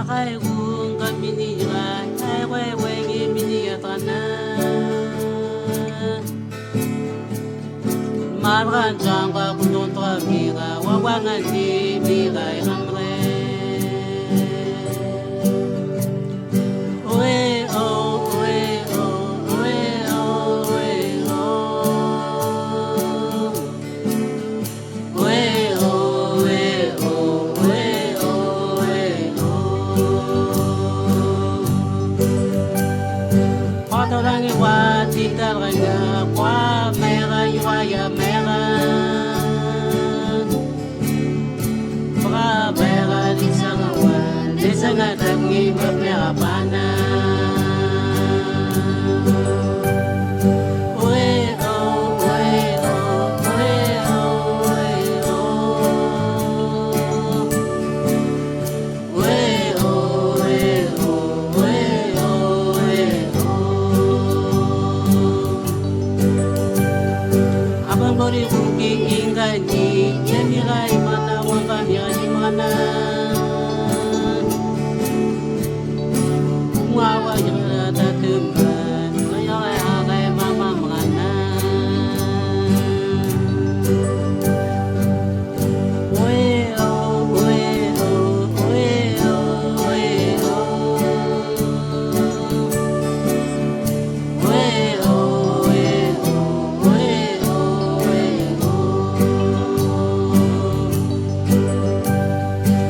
kai gung kamini ga ai we ngi mini atana margan janga kundon tra mi ga wa ngani mi ga ngamre oe o oe o oe o oe o oe o oe o oe o oe o Otorangi wa titaranga kwa mera yuwa ya mera Pra mera disanga wa disanga tangi wa mera pana Oe o oe o oe o oe o Oe o oe o oe o oe o Abang bori kuki ingani Yemirai mana wangani mana Mwawa yata tumban Mayore hagai mama mangana Oe o oe o oe o oe o Oe o oe o oe o oe o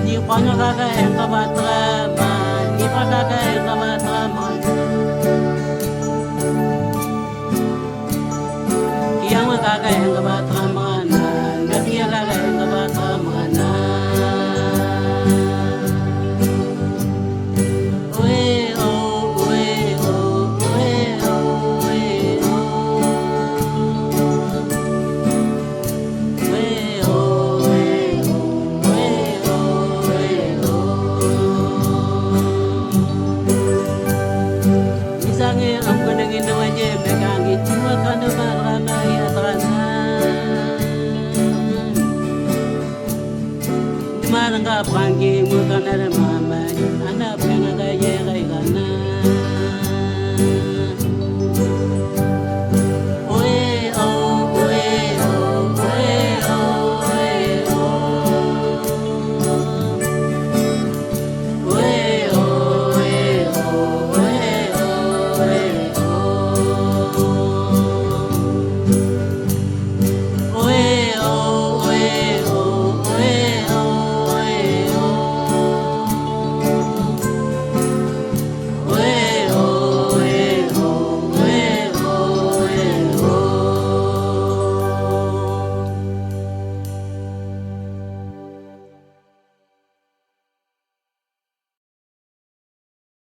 Ni kwanya kaga engka batra ma Ni pakaga engka batra ma Kiyang kaga engka batra ma na Nakia kaga engka batra ma na Oe o oe o oe o oe o Oe o oe o oe o oe o Misangi ang kanangin na wanye Mekangi cuma kana marana ya trana Dimana nga prangi mo kana mama Anak nga gaya gaya kana